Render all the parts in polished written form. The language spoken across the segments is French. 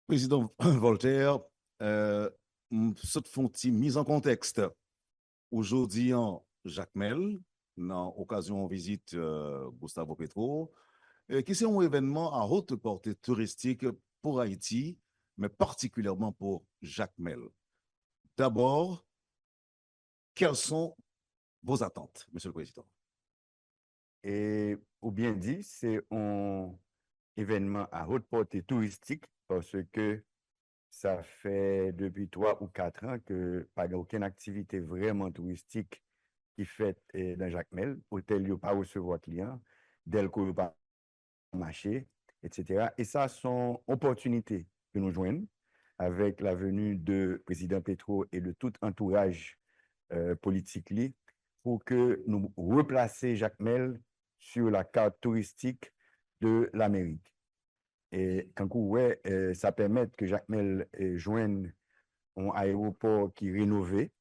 Président Voltaire, cette fonti mise en contexte. Aujourd'hui, Jacques Mel, dans l'occasion de visite Gustavo Petro, qui c'est un événement à haute portée touristique pour Haïti, mais particulièrement pour Jacques Mel. D'abord, quelles sont vos attentes, Monsieur le Président? Et, ou bien dit, c'est un événement à haute portée touristique parce que ça fait depuis 3 ou 4 ans que pas aucune activité vraiment touristique qui fait dans Jacmel. Hôtel, il n'y a pas recevoir clients, Delco, il n'y a pas marché, etc. Et ça sont opportunités que nous joignons avec la venue de président Petro et de tout entourage politique pour que nous replacer Jacmel sur la carte touristique de l'Amérique. Et quand ouais, ça permet que Jacmel joigne un aéroport qui est rénové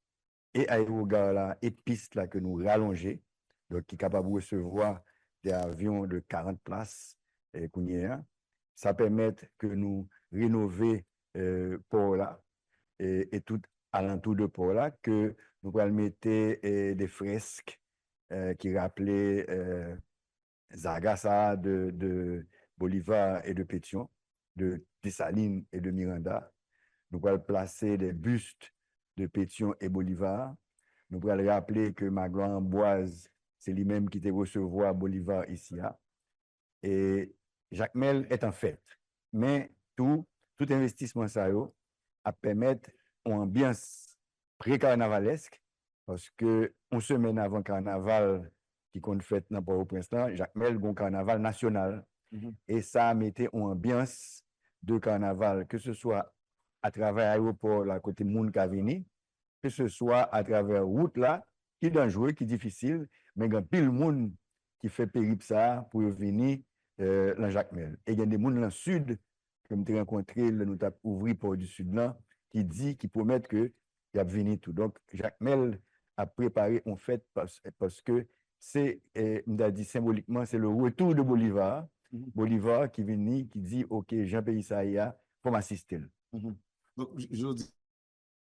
et aérogare là et piste là que nous rallongé, donc qui est capable de recevoir des avions de 40 places ça permet que nous rénover port là et tout alentour de port là que nous allons mettre des fresques qui rappelaient Zagasa de Bolivar et de Pétion, de Dessalines et de Miranda. Nous allons placer des bustes de Pétion et Bolivar. Nous allons rappeler que Magloire Amboise, c'est lui-même qui te recevoir Bolivar ici. Et Jacques Mel est en fait. Mais tout investissement ça a permettre une ambiance pré-carnavalesque parce que une semaine avant carnaval qui compte fait dans Port-au-Prince, Jacques Mel a un carnaval national. Et ça a mis une ambiance de carnaval, que ce soit à travers l'aéroport, là, côté Moun Kavini, que ce soit à travers route là, qui est dangereux, qui est difficile, mais il y a pile monde qui fait périple ça pour venir dans Jacques Mel. Et il y a des gens dans le sud, comme tu as rencontré, nous avons ouvert pour du sud là, qui promettent que il y a venir tout. Donc, Jacques Mel a préparé en fait parce que c'est, on a dit symboliquement, c'est le retour de Bolivar. Bolivar qui vient, qui dit, OK, Jean-Pays Saïa, pour m'assister. Donc, je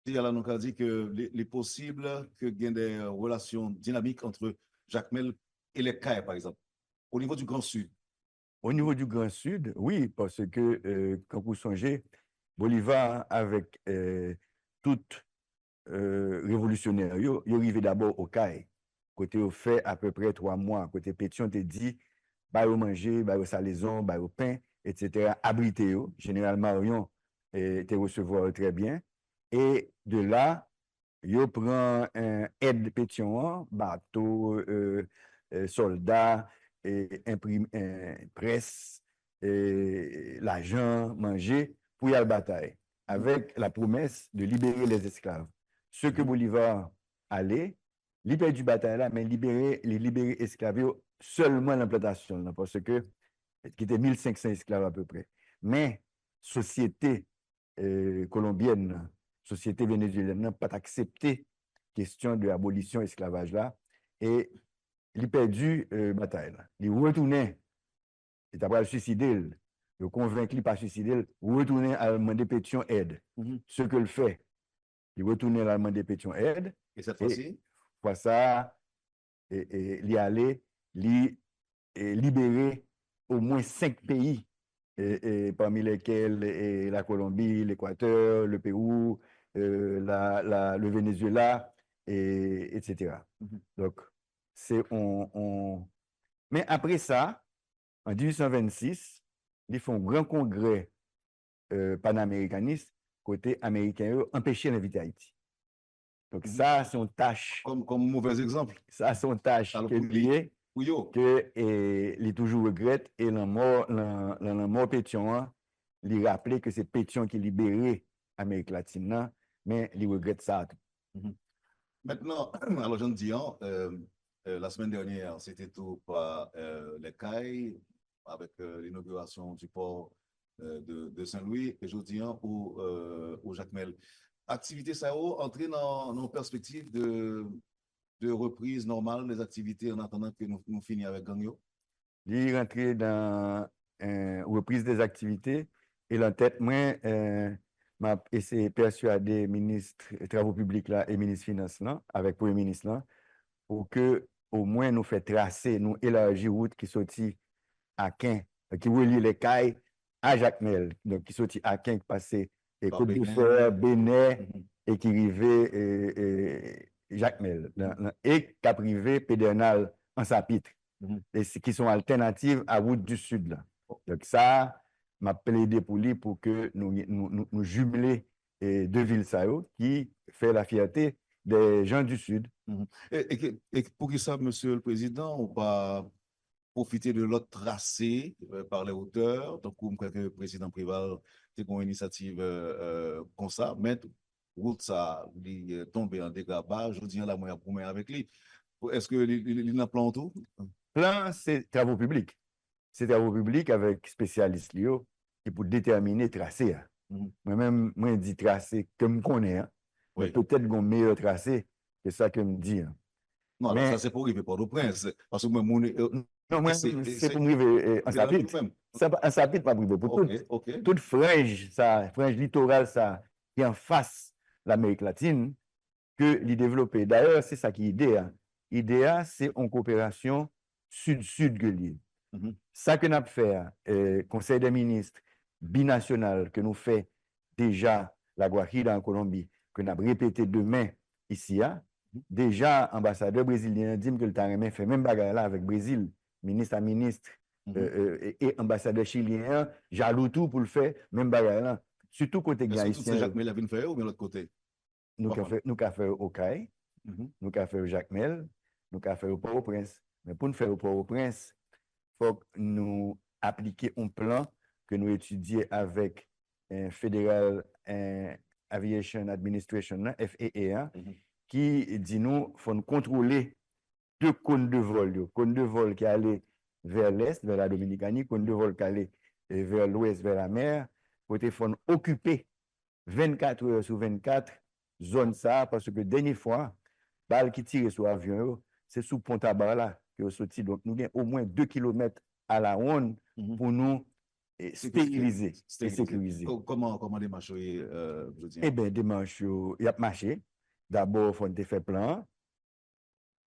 dis à la nous a dit que les possibles que il y ait des relations dynamiques entre Jacques Mel et les CAI, par exemple, au niveau du Grand Sud. Au niveau du Grand Sud, oui, parce que quand vous songez, Bolivar, avec toute révolutionnaire, il arrivé d'abord au CAI. Côté au fait à peu près 3 mois. Côté Pétion te dit, bah au manger, bah au salaison, bah au pain, etc. Abrité, général Marion te recevoir très bien. Et de là, il prend un aide Pétion, bateau, soldats, imprime, presse, l'argent, manger, pour y aller à la bataille, avec la promesse de libérer les esclaves. Ce que Bolivar allait, libérer du bataille là, mais libérer les esclaves seulement l'implantation, parce que qui était 1500 esclaves à peu près. Mais société colombienne, société vénézuélienne n'a pas accepté question de l'abolition de l'esclavage là et il perdu bataille là. Il retournait, il a pas suicidé, il convaincu pas suicider, retourner à demander pétion aide. Ce que le fait, il retournait à demander pétion aide. Et cette fois-ci, pour ça, il y allait, il libérer au moins 5 pays, parmi lesquels la Colombie, l'Équateur, le Pérou, le Venezuela, etc. Donc, c'est Mais après ça, en 1826, ils font un grand congrès panaméricaniste, côté américain, empêcher l'inviter à Haïti. Donc, ça, c'est une tâche. Comme mauvais exemple. Ça, c'est une tâche que il toujours regrette et la mort Pétion, il rappelait que c'est Pétion qui libérait l'Amérique latine, mais il regrette ça. Maintenant, alors j'en dis, la semaine dernière, c'était tout par les CAI, avec l'inauguration du port de Saint-Louis, et je dis au Jacmel. Activité ça entrer dans nos perspectives de reprise normale des activités en attendant que nous finissions avec Gagnon? Il est rentré dans une reprise des activités Et en tête, moi, m'a essayé de persuader ministre des Travaux publics là et ministre Finances là, avec Premier ministre là, pour que au moins nous fait tracer, nous élargir route qui sortit à Quin, qui relie les cailles à Jacmel, donc qui sortit à Quin, qui passait et Par Côte Pékin. d'Ivoire, Bénin, Mhm. et qui arrivait Jacmel, et qui a privé Pédernal en Sapitre, Mhm. et qui sont alternatives à route du Sud là. Donc ça, m'a plaidé pour lui pour que nous jumeler deux villes ça, qui fait la fierté des gens du Sud. Mhm. Et pour qui ça, Monsieur le Président, on va profiter de l'autre tracé par les hauteurs. Donc, comme le président Préval, c'est une initiative comme ça, mais route ça, il est tombé en dégabage, je dis la moyen pour avec lui. Est-ce que il a plan tout? Plan, c'est travaux publics. C'est travaux publics avec spécialistes Lio et pour déterminer tracé. Mhm. Moi-même, moi, je dis tracé comme qu'on est, mais Oui. peut-être qu'on meilleur tracé que ça que me dit. Non, alors ça, Mais c'est pour arriver Port-au-Prince. Parce que moi, non, moi, c'est pour me arriver en c'est dans le Sapit. même. En Sapit, pas privé. Pour OK, OK. toute frange, ça, frange littorale, ça, qui est en face l'Amérique latine, que l'y développer. D'ailleurs, c'est ça qui est l'idée. L'idée, c'est en coopération sud-sud que l'île. Mhm. Ça que nous avons fait, Conseil des ministres binational que nous fait déjà la Guajira en Colombie, que nous avons répété demain ici, déjà, ambassadeur brésilien dit que le temps fait même bagarre là avec Brésil, ministre à ministre, Mhm. et ambassadeur chilien, jaloux tout pour le faire, même bagarre là. Surtout côté Est-ce que tout c'est haïtien, Jacques Mélavine fait ou bien l'autre côté? nous Pas avons mal. fait au CAI, Mhm. nous avons fait au Jacmel, nous avons fait au Port-au-Prince. Mais pour nous faire au Port-au-Prince, il faut que nous appliquions un plan que nous étudions avec un Federal Aviation Administration, FAA, Mhm. qui dit nous, il faut nous contrôler deux cônes de vol. Cône de vol qui allait vers l'est, vers la Dominicanie, cône de vol qui allait vers l'ouest, vers la mer, pour il faut nous occuper 24 heures sur 24 zone ça, parce que dernière fois, balle qui tire sur l'avion, c'est sous Pont-à-Bar là que vous sorti. Donc, nous avons au moins 2 kilomètres à la ronde Mhm. pour nous stériliser et Stérilisé. sécuriser. Comment démarcher, je dis? Eh bien, dimanche, il y a marché. D'abord, il faut faire plan,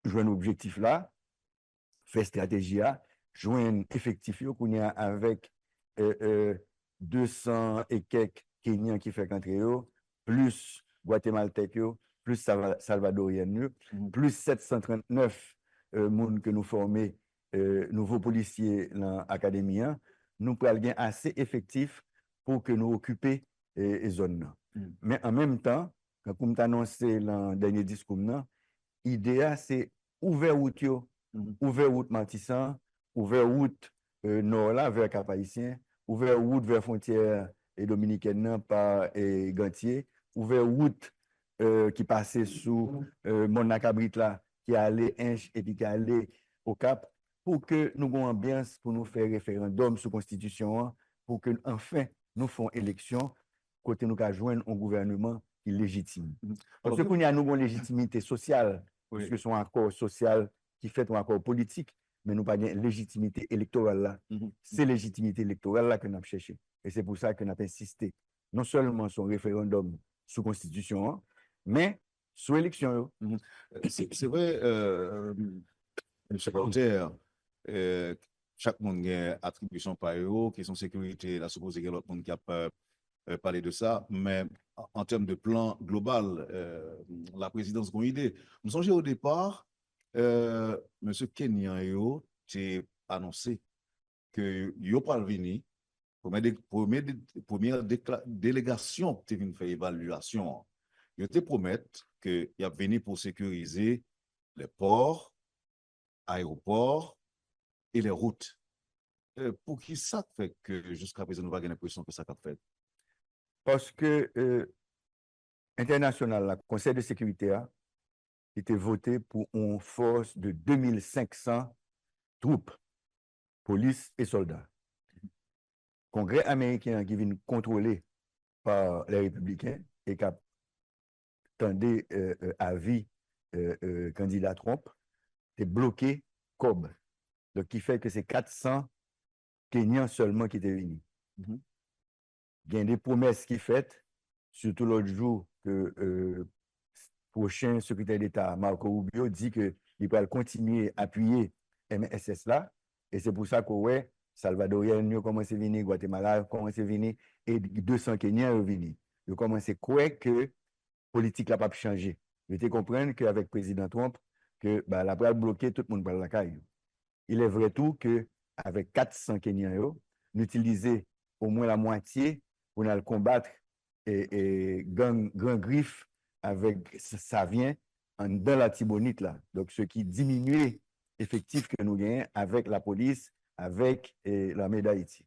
jouer un objectif là, faire stratégie là, jouer un effectif là, qu'on y a avec 200 et quelques Kenyans qui fait qu'entrer eux, plus Guatémaltèques, plus Salvadoriens, Mhm. plus 739 monde que nous formons, nouveaux policiers dans l'académie, nous prenons assez effectif pour que nous occupions les zones. Mhm. Mais en même temps, comme tu as annoncé dans le dernier discours, l'idée, c'est ouvert route, Mhm. ouvert route Matissan, ouvert route nord là vers Cap-Haïtien, ouvert route vers frontière et dominicaine par Gantier, ouvert route qui passait sous Monacabrit là, qui allait Inch et puis qui allait au Cap, pour que nous ayons ambiance pour nous faire référendum sur la Constitution, pour que enfin nous fassions élection, côté nous avons joindre un gouvernement qui est légitime. Mhm. Parce Alors, que nous avons une légitimité sociale, oui. puisque c'est un accord social qui fait un accord politique, mais nous n'avons pas de légitimité électorale là. Mhm. C'est légitimité électorale là que nous avons cherché. Et c'est pour ça que nous avons insisté, non seulement sur un référendum sous constitution, mais sous élection. Mhm. C'est vrai, M. Voltaire, euh, chaque monde a une attribution par eux, question sécurité, la supposé qu'il y a l'autre monde qui a parlé de ça, mais en termes de plan global, la présidence a une idée. Nous songeons au départ, M. Kenyan yo, j'ai annoncé que yo pas venu, première délégation qui vient faire évaluation, yo te promettre que y a venu pour sécuriser les ports, aéroports et les routes. Pour qui ça fait que jusqu'à présent, nous avons l'impression que ça a fait? Parce que international, le Conseil de sécurité a été voté pour une force de 2500 troupes, police et soldats. Congrès américain qui vient contrôler par les républicains et qui attendait avis candidat Trump, est bloqué COB. Donc, qui fait que c'est 400 Kenyans seulement qui étaient venus. Mhm. il y a des promesses qui sont faites, surtout l'autre jour que prochain secrétaire d'État, Marco Rubio, dit qu'il va continuer à appuyer MSS là. Et c'est pour ça que, ouais, Salvadorien, nous commencé à venir, Guatemala commencé à venir, et 200 Kenyans sont venus. Ils commencé à croire que la politique n'a pas changé. Ils te comprennent qu'avec le président Trump, que bah, la pral bloquer tout le monde par la caille. Il est vrai tout que avec 400 Kenyans, nous utilisons au moins la moitié pour nous combattre et gang griffe avec ça vient dans la Tibonite là. Donc ce qui diminue l'effectif que nous gagnons avec la police, avec l'armée d'Haïti.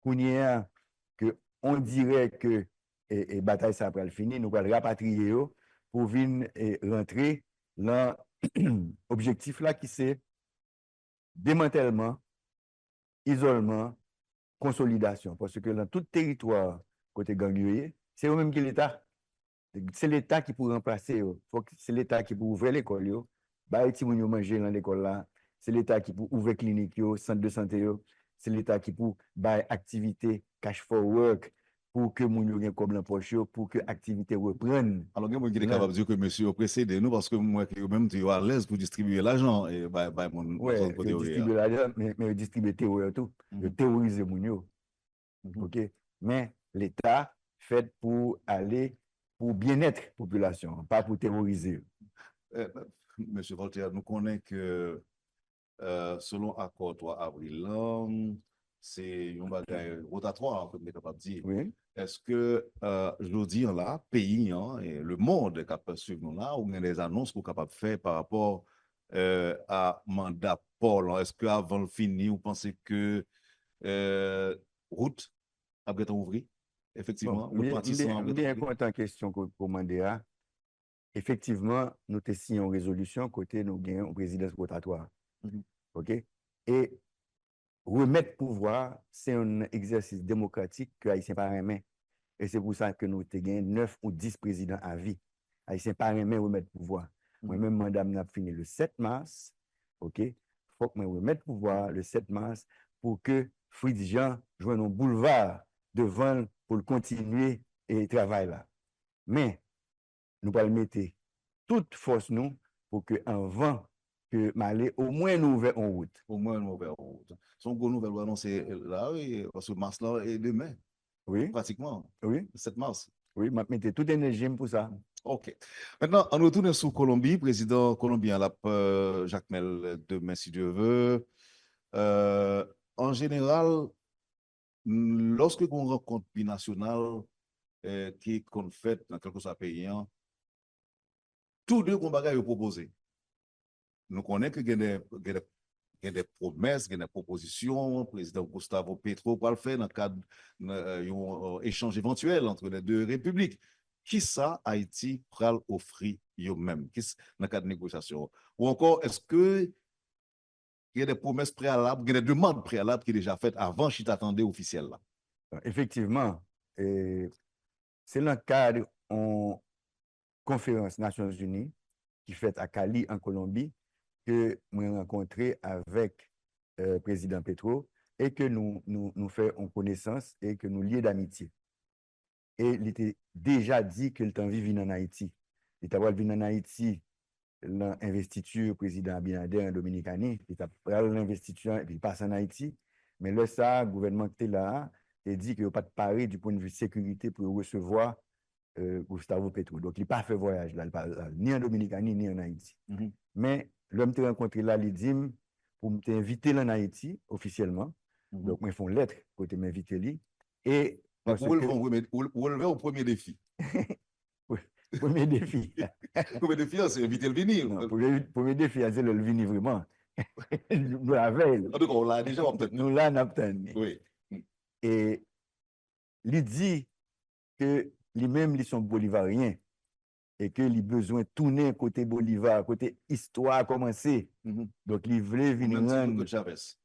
Que on dirait que la bataille ça va finir, nous allons rapatrier pour venir rentrer dans l'objectif là qui c'est démantèlement, isolement, consolidation. Parce que dans tout territoire côté ganglier, c'est eux-mêmes qui l'État. C'est l'État qui peut remplacer. C'est l'État qui peut ouvrir l'école. Bah, si vous manger dans l'école là, c'est l'État qui peut ouvrir clinique, centre de santé. C'est l'État qui peut faire activité cash for work pour que moun yo gen comme l'empoche, pour que l'activité reprenne. Alors, moi, je suis capable de dire que monsieur a précédé nous parce que moi, même, tu es à l'aise pour distribuer l'argent et mon ouais, distribuer l'argent, mais distribuer terror tout. Terroriser moun yo. OK? Mais l'État fait pour aller pour bien-être population, pas pour terroriser. Monsieur Voltaire, nous connaissons que selon accord 3 avril, c'est un bagage rotatoire, comme on est capable de dire. Oui. Est-ce que je dis là, pays, et le monde est capable de suivre nous là, ou bien des annonces qu'on est capable de faire par rapport à mandat Paul? Est-ce qu'avant le fini, vous pensez que route a bien ouvert? Effectivement, Bon, bien content question que vous demandez. Effectivement, nous avons signé une résolution côté nous gagnons une présidence rotatoire. OK? Et remettre pouvoir, c'est un exercice démocratique que Haïtien pas remet. Et c'est pour ça que nous avons gagné 9 ou 10 présidents à vie. Haïtien pas remet remettre pouvoir. Moi-même, mandat m'a fini le 7 mars. OK? Il faut que je remette pouvoir le 7 mars pour que Fritz Jean joigne un boulevard devant pour continuer et travail là. Mais nous allons mettre toute force nous pour que avant que Malé au moins nous ouvert en route. Au moins nous ouvert en route. Son gros nouvelle annoncée là, oui, parce que mars là est demain. Oui. Pratiquement. Oui. 7 mars. Oui, je mettais toute énergie pour ça. OK. Maintenant, on retourne sur Colombie. Président colombien, Jacques Mel, demain, si Dieu veut. En général, lorsque on rencontre binational qui est fait dans quelque chose payant, tous deux combats sont proposés. Nous connaissons qu'il y a des promesses, il y a des propositions. Le président Gustavo Petro va le faire dans le cadre d'un échange éventuel entre les deux républiques. Qui ça, Haïti, pral offrir eux-mêmes dans le cadre de négociation? Ou encore, est-ce qu'il y a des promesses préalables, il y a des demandes préalables qui sont déjà faites avant qu'il t'attendait officiel là? Effectivement, c'est dans le cadre d'une conférence Nations Unies qui fait à Cali, en Colombie, que nous avons rencontré avec le président Petro et que nous faisons en connaissance et que nous lions d'amitié. Et il était déjà dit qu'il était venu en Haïti. Il était venu en Haïti, l'investiture président Abinader en Dominicanie, il était l'investiture et puis il passe en Haïti. Mais là, ça, le gouvernement qui était là, il dit qu'il n'y a pas de pari du point de vue de sécurité pour recevoir Gustavo Petro. Donc, il n'a pas fait voyage là, ni en Dominicanie, ni en Haïti. Mais l'homme que rencontré là, il dit pour m'inviter en Haïti officiellement. Donc, moi, ils font lettre pour m'inviter là. Et où le au premier défi? Premier défi. Premier défi, c'est éviter le venir. Premier défi, c'est le venir vraiment. Nous la veille. En tout cas, on l'a déjà obtenu. Nous l'avons obtenu. Oui. Et il dit que lui-même, ils sont bolivariens et que les besoin de tourner côté Bolivar, côté histoire commencer. Donc, il voulait venir rendre.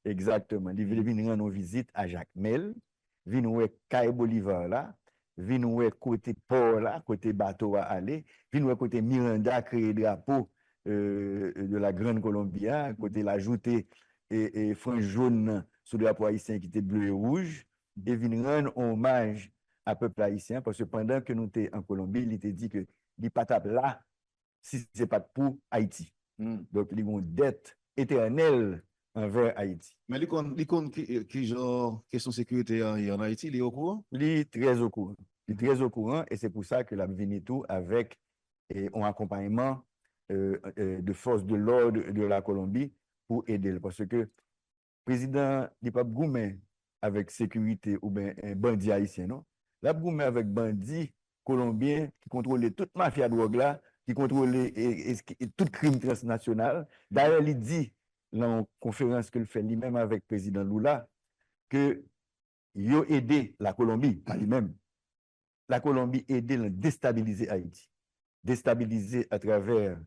Exactement. Il voulait venir rendre une visite à Jacques Mel, venir voir Caille Bolivar là, venir voir côté port là, côté bateau à aller, venir voir côté Miranda, créer drapeau de la Grande Colombie, côté l'ajouter et frange jaune sur le drapeau haïtien qui était bleu et rouge, et venir rendre hommage à peuple haïtien, parce que pendant que nous étions en Colombie, il était dit que il pas tape là si ce n'est pas pour Haïti. Donc, il y a une dette éternelle envers Haïti. Mais l'icône qui genre question sécurité en Haïti, il est au courant? Il est très au courant. Il est très au courant et c'est pour ça que la tout avec un accompagnement de forces de l'ordre de la Colombie pour aider. Parce que le président n'est pas gourmet avec sécurité ou bien un bandit haïtien, non? Là, gourmet avec bandit colombien qui contrôle toute mafia drogue là, qui contrôle tout crime transnational. D'ailleurs, il dit dans une conférence qu'il fait lui-même avec le président Lula que il a aidé la Colombie, pas lui-même. La Colombie a aidé à déstabiliser Haïti. Déstabiliser à travers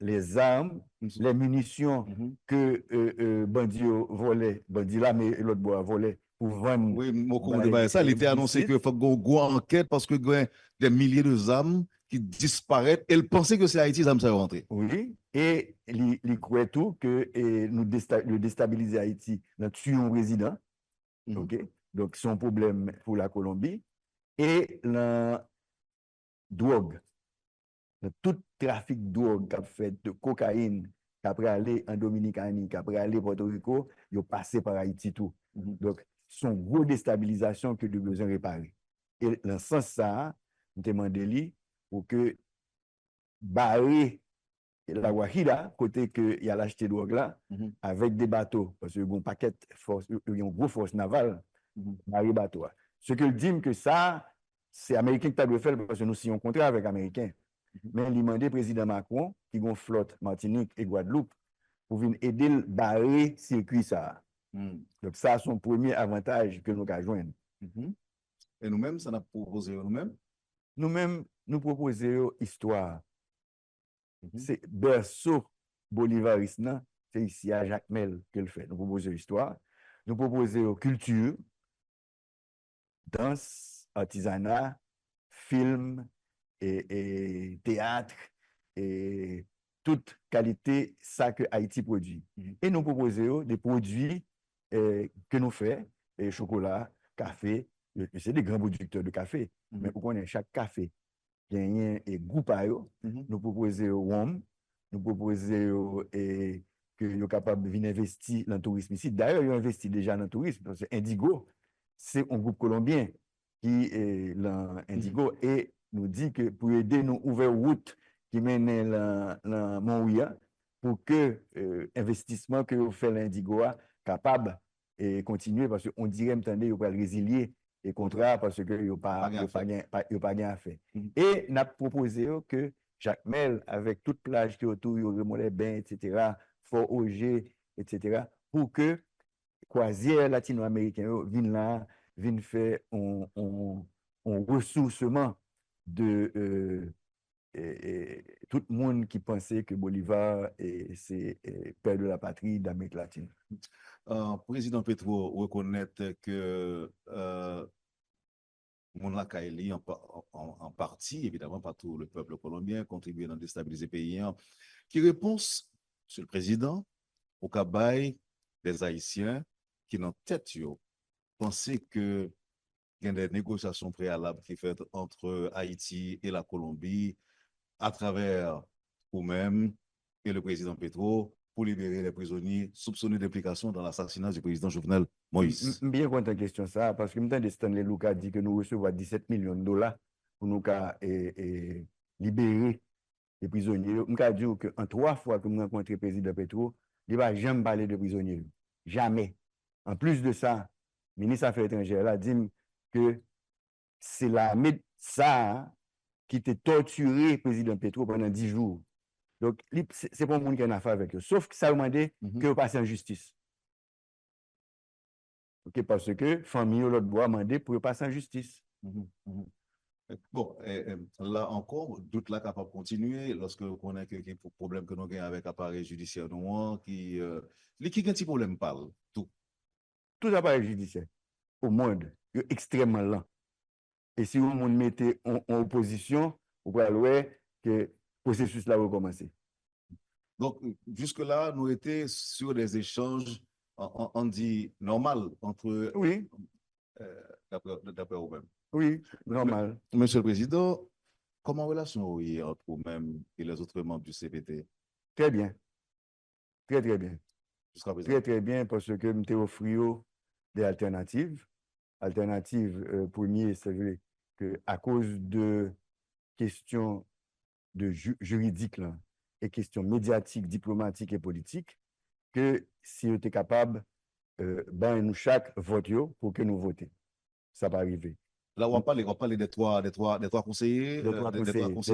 les armes, les munitions que bandits volaient, bandits là, mais l'autre bois volait pour vendre. Oui, ça, il était annoncé qu'il faut une enquête parce que y a des milliers de armes qui disparaissent. Elle pensait que c'est Haïti, ça me serait rentré. Oui, et il croit tout que nous déstabiliser Haïti, nous tuons un résident. OK? Donc, c'est un problème pour la Colombie. Et la drogue, tout trafic de drogue qui a fait de cocaïne, qui après aller en Dominicanie, qui après aller Porto Rico, il passé par Haïti tout. Donc, c'est une grosse déstabilisation que nous besoin réparer. Et dans ce sens, ça, nous demandons pour que barrer la Guajira, côté que il y a l'acheté de drogue là, avec des bateaux, parce qu'il y a un paquet de force, il y a une grosse force navale, barrer bateau. Ce que dit que ça, c'est Américain qui doit faire parce que nous signons un contrat avec Américains. Mais il demande au président Macron, qui a une flotte Martinique et Guadeloupe, pour venir aider le barrer circuit ça. Donc ça, c'est son premier avantage que nous avons joindre. Et nous-mêmes, ça n'a proposé nous-mêmes? Nous-mêmes, nous proposons histoire. C'est berceau bolivariste, c'est ici à Jacmel qu'elle fait. Nous proposons histoire, nous proposons culture, danse, artisanat, film et théâtre et toute qualité ça que Haïti produit. Et nous proposons des produits que nous faisons, chocolat, café, c'est des grands producteurs de café, mais pour qu'on ait chaque café gagne et goût par eux, nous proposons WOM, nous proposons que sont capables de venir investir dans le tourisme ici. D'ailleurs, ils ont investi déjà dans le tourisme, parce que Indigo, c'est un groupe colombien qui est l'Indigo et nous dit que pour aider nous ouvrir route qui mène dans Montouya pour que l'investissement que vous faites l'Indigo capable et continuer parce qu'on dirait maintenant qu'il va résilier les contrats parce que il pas bien à faire. Et n'a proposé que Jacques Mel avec toute plage qui est autour, il remonte bain, etc., Fort Auger, etc., pour que croisière latino-américaine viennent là, viennent faire un ressourcement de tout le monde qui pensait que Bolivar c'est père de la patrie d'Amérique latine. Président Petro reconnaît que mon Kaili en partie, évidemment pas tout le peuple colombien, contribué à déstabiliser le pays. Qui réponse, Monsieur le Président, au cabaye des Haïtiens qui n'ont tête penser que il y a des négociations préalables qui sont faites entre Haïti et la Colombie à travers vous-même et le président Petro pour libérer les prisonniers soupçonnés d'implication dans l'assassinat du président Jovenel Moïse. Bien content de question ça, parce que maintenant, Stanley Luka dit que nous recevons 17 millions de dollars pour nous libérer les prisonniers. Je peux dire qu'en 3 fois que nous rencontrons le président Petro, il ne va jamais parler de prisonniers. Jamais. En plus de ça, le ministre des Affaires étrangères a dit que c'est l'armée ça qui t'a torturé le président Petro pendant 10 jours. Donc, c'est pas le monde qui a une affaire avec eux. Sauf que ça a demandé que vous passiez en justice. Okay, parce que famille ou l'autre bois demandé pour passer en justice. Bon, là encore, doute là capable de continuer lorsque on connaît que problème que nous avons avec l'appareil judiciaire qui a un petit problème parle tout. Tout appareil judiciaire au monde est extrêmement lent. Et si vous monde mettez en opposition, vous pouvez voir que le processus là va recommencer. Donc, jusque-là, nous étions sur des échanges, on dit, normal entre, oui. D'après vous-même. Oui, normal. Monsieur le Président, comment relation est entre vous-même et les autres membres du CPT Très bien. Très, très bien. jusqu'à présent? Très, très bien parce que je t'ai offert des alternatives. Alternatives, premier, c'est vrai que à cause de questions de juridiques là, et questions médiatiques, diplomatiques et politiques, que si on était capable, ben nous chaque vote pour que nous votions. Ça va arriver. Là, on parle des trois conseillers, des trois conseillers Les trois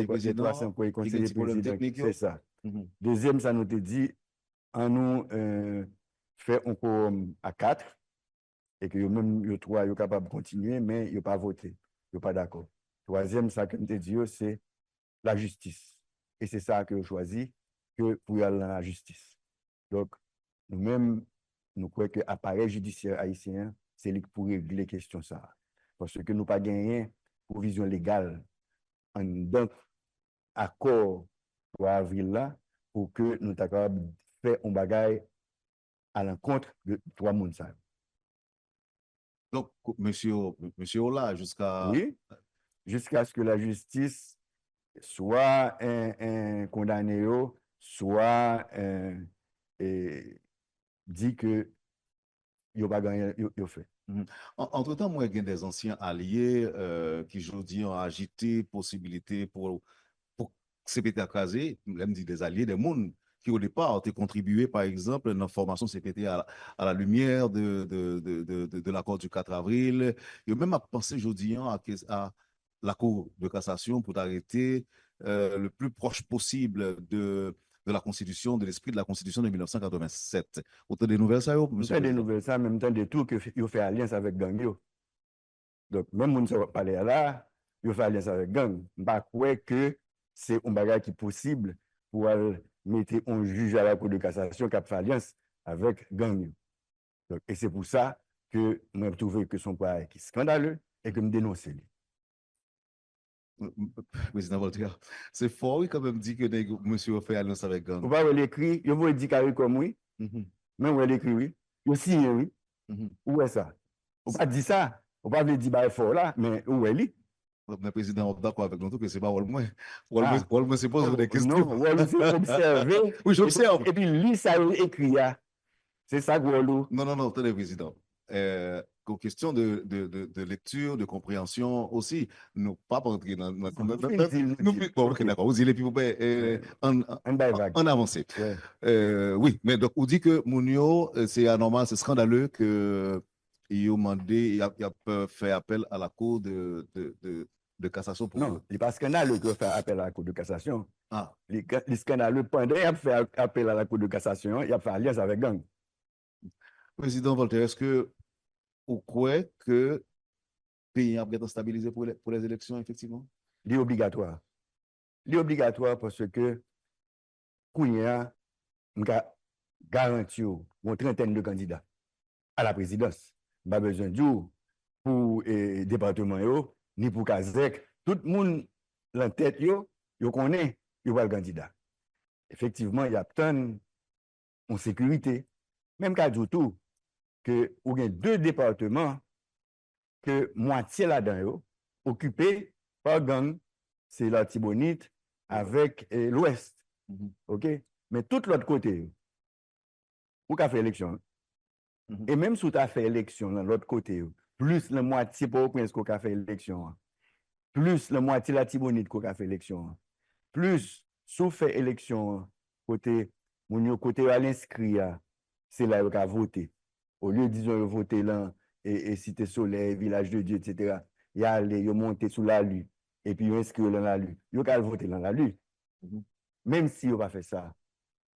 présidents, simples qui ont un conseillers petit problème présidents, technique. c'est ça. Mhm. Deuxième, ça nous a dit, en nous fait un quorum à 4 et que même les trois sont capables de continuer, mais ils n'ont pas voté. Ils n'ont pas d'accord. Troisième, ça que nous te dit, c'est la justice. Et c'est ça que j'ai choisi que pour y aller dans la justice. Donc, nous-mêmes, nous croyons que l'appareil judiciaire haïtien, c'est lui qui pour régler les questions ça. Parce que nous pas gagné provision légale en d'un accord pour avril là, pour que nous soyons capables de faire un bagage à l'encontre de trois mondes. Donc, monsieur Ola, jusqu'à... Oui, jusqu'à ce que la justice soit un condamné, soit dit que il n'a pas gagné, il fait. Mhm. Entre-temps, moi, il y a des anciens alliés qui, aujourd'hui, ont agité possibilité pour CPT acrasé, même dit des alliés, des mondes qui, au départ, ont contribué, par exemple, dans la formation CPT à la lumière de l'accord du 4 avril. Il y a même à penser aujourd'hui à la Cour de cassation pour arrêter le plus proche possible de la Constitution, de l'esprit de la Constitution de 1987. Autant des nouvelles, ça, Même Monsieur temps le des Président? nouvelles, ça, même temps des tout que il fait alliance avec gang. Donc, même si on parle là, il fait alliance avec gang. Je ne crois pas que c'est un bagage qui est possible pour mettre un juge à la Cour de cassation qui a fait alliance avec gang. Donc, et c'est pour ça que je trouve que son pas est scandaleux et que je dénonce. Président Voltaire, c'est fort, oui, quand même, dit que monsieur a fait alliance avec Vous gang. pouvez l'écrire, vous pouvez dire carré comme oui, Mhm, mais vous l'écrit oui, vous signez oui. mhm. Où est ça? Vous pas dit ça, vous pas dire bah fort là, mais où est lui? Le président est d'accord avec nous tout que c'est pas Wall moins. Ah, Wall moins se pose des questions. non, Wallou c'est observer Oui, j'observe. et puis lui ça écrit. C'est ça Wallou. Non, non, non, attendez, président. Qu'aux questions de lecture, de compréhension aussi, nous pas rentrer dans... Bon, ok, Ok, d'accord. Vous dites, puis vous pouvez un bail vague. en avancer. Ouais. Oui, mais donc, vous dites que Mounio, c'est anormal, c'est scandaleux que il a demandé, il a fait appel à la Cour de cassation pour Non, que... il n'est pas scandaleux qu'il fait appel à la Cour de cassation. Ah, Les scandaleux, pendant qu'il a fait appel à la Cour de cassation, il a fait alliance avec gang. président Voltaire, est-ce que vous croyez que le pays a bien stabilisé pour les élections, effectivement? Il est obligatoire. Il est obligatoire parce que, Kounia, on a garanti une trentaine de candidats à la présidence. Pas besoin de pour le département, ni pour Kazek. Tout le monde, en tête, yo connaît, yo va le candidat. Effectivement, il y a tant en sécurité. Même qu'à tout, que il y a deux départements que moitié là-dedans, occupés par gang, c'est la Tibonite avec l'Ouest. Mhm, OK? Mais tout l'autre côté, où qu'a fait élection. mhm. Et même si tu as fait élection de l'autre côté, plus la moitié pour Prince qu'on a fait élection, plus la moitié la Tibonite qu'on a fait élection, plus sous fait élection côté mon côté à l'inscrit, c'est là qu'on a voté. Au lieu disons de voter là et Cité Soleil, Village de Dieu, etc. Il y a allé, il monté sous la lue et puis il inscrit dans la lue. Il a voté dans la lue. Mhm. Même si on va faire ça,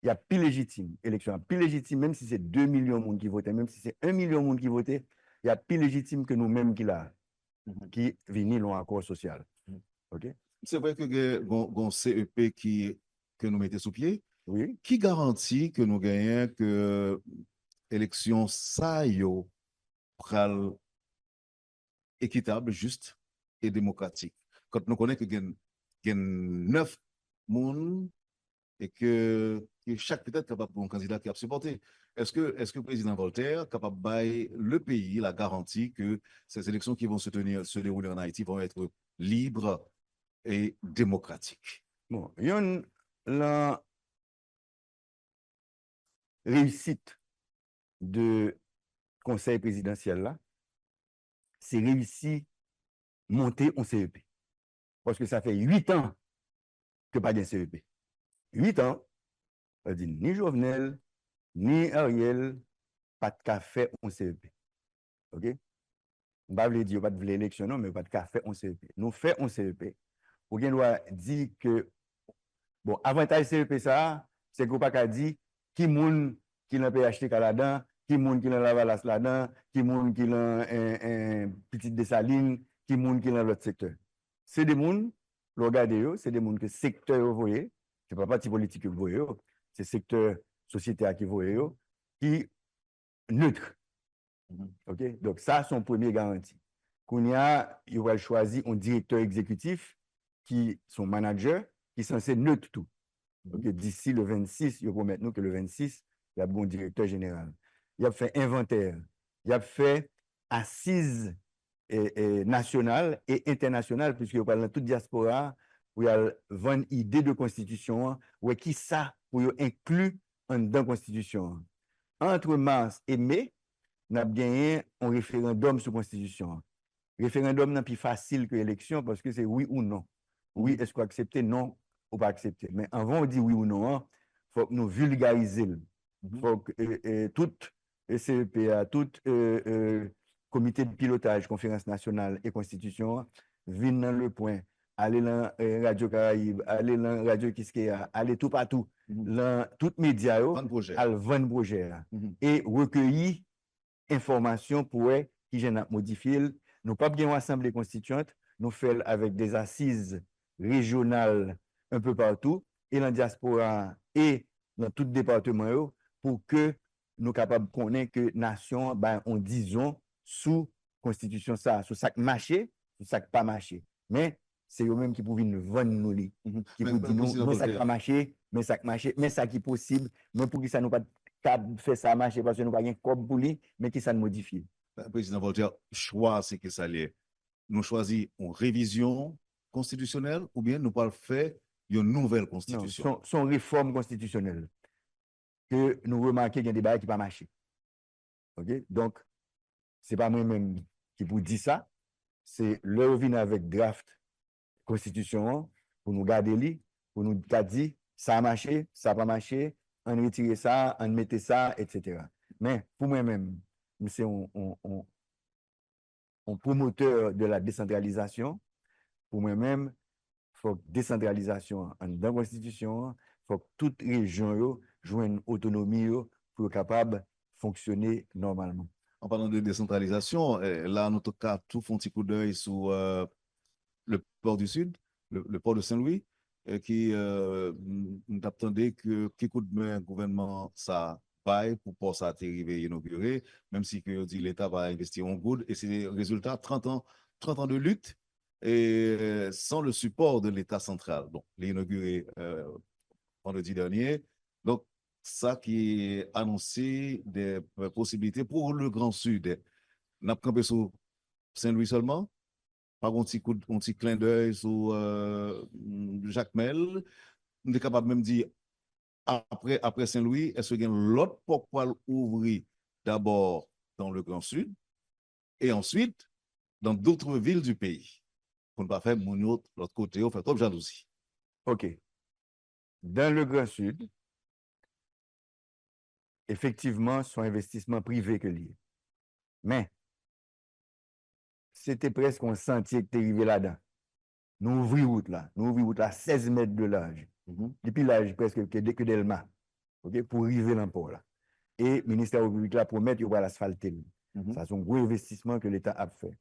il y a plus légitime, élection plus légitime, même si c'est 2 millions de monde qui votent, même si c'est 1 million de monde qui votent, il y a plus légitime que nous-mêmes Mhm. qui venons dans accord social. Mhm. OK? C'est vrai que le CEP que nous mettons sous pied, Oui. qui garantit que nous gagnons que l'élection ça yo pral équitable, juste et démocratique. Quand nous connaissons que y a 9 personnes et que chaque peut-être capable pour un candidat qui a supporté. est-ce que le président Voltaire est capable de bailler le pays la garantie que ces élections qui vont se dérouler en Haïti vont être libres et démocratiques? Bon, la réussite de conseil présidentiel là, c'est réussi monter en CEP. Parce que ça fait 8 ans que pas de CEP. 8 ans, on dit ni Jovenel, ni Ariel, pas de café en CEP. OK? On ne va pas dire pas de l'élection, non, mais pas de café en CEP. Nous faisons en CEP. Ou bien doit dire que, bon, avantage CEP ça, c'est qu'on pas qu'à dire qui moun qui l'a PHT là-dedans, qui moun qui l'a Lavalas là-dedans, qui moun qui l'a un petit Dessaline, qui moun qui l'a l'autre secteur. C'est des moun, regardez, c'est des moun que secteur vous voyez, c'est pas parti politique que vous voyez, c'est secteur société qui vous voyez, qui neutre. OK? Donc, ça, son premier garantie. Il va choisir un directeur exécutif qui son manager, qui est censé neutre tout. Okay? D'ici le 26, il promet nous que le 26, il y a un bon directeur général. Il a fait inventaire. Il a fait assise nationale et internationale, puisqu'il parle dans toute diaspora, où il y a 20 idées de constitution, où qui ça, pour inclure dans la constitution. Entre mars et mai, nous avons gagné un référendum sur la Constitution. Le référendum n'est plus facile que l'élection parce que c'est oui ou non. Oui, est-ce qu'on accepte? Non, ou pas accepter. Mais avant de dire oui ou non, il faut que nous vulgarisions. Il faut que tout CEPA, tout comité de pilotage, conférence nationale et constitution viennent dans le point. Aller dans Radio Caraïbe, aller dans Radio Kiskeya, aller tout partout, dans tous les médias, à le vendre projet. Et recueillir information pour qui j'ai modifié. Nous pas bien une assemblée constituante, nous faisons avec des assises régionales un peu partout, et dans la diaspora et dans tout département, pour que nous capables de connaître que nation, ben, on disons, sous constitution ça, sous ça qui marché, sous ça qui pas marché. Mais c'est eux-mêmes qui peuvent nous vendre nous, qui peuvent dire non, ça qui pas marché, mais ça qui marché, mais ça qui est possible, mais pour que ça nous pas faire ça marcher parce que nous n'avons pas comme pour lui, mais qui ça nous modifie. Le président Voltaire, choix, c'est que ça l'est. Nous choisissons une révision constitutionnelle ou bien nous parlons faire une nouvelle constitution. Non, son réforme constitutionnelle. Que nous remarquons qu'il y a des débats qui ne pas marché. OK? Donc, ce n'est pas moi-même qui vous dis ça. C'est leur vient avec draft constitution pour nous garder li, pour nous dire ça a marché, ça n'a pas marché, on retire ça, on mettait ça, etc. Mais pour moi-même, c'est un promoteur de la décentralisation. Pour moi-même, il faut décentralisation dans la Constitution, il faut que toute région joue une autonomie pour être capable de fonctionner normalement. En parlant de décentralisation, là, en tout cas, tout font un petit coup d'œil sur le port du Sud, le port de Saint-Louis, qui nous attendait que qui coup de main gouvernement ça paye pour pour ça arriver inauguré, même si que dit l'État va investir en good et c'est le résultat 30 ans de lutte et sans le support de l'État central. Donc, l'inauguré vendredi dernier. Donc, ça qui est annoncé des possibilités pour le Grand Sud. N'a pas sur Saint-Louis seulement, pas un petit clin d'œil sur Jacques Mel. On est capable même de dire, après Saint-Louis, est-ce qu'il y a l'autre pourquoi ouvrir d'abord dans le Grand Sud et ensuite dans d'autres villes du pays pour ne pas faire mon autre, l'autre côté, on fait trop jalousie. OK. Dans le Grand Sud, effectivement, son investissement privé que lié. Mais, c'était presque un sentier qui est arrivé là-dedans. Nous ouvrons route là. Nous ouvrons route là 16 mètres de large. Depuis l'âge presque que Delma. OK, pour arriver dans le port là. Et le ministère public là promet qu'il va l'asphalter. Ça, c'est un gros investissement que l'État a fait.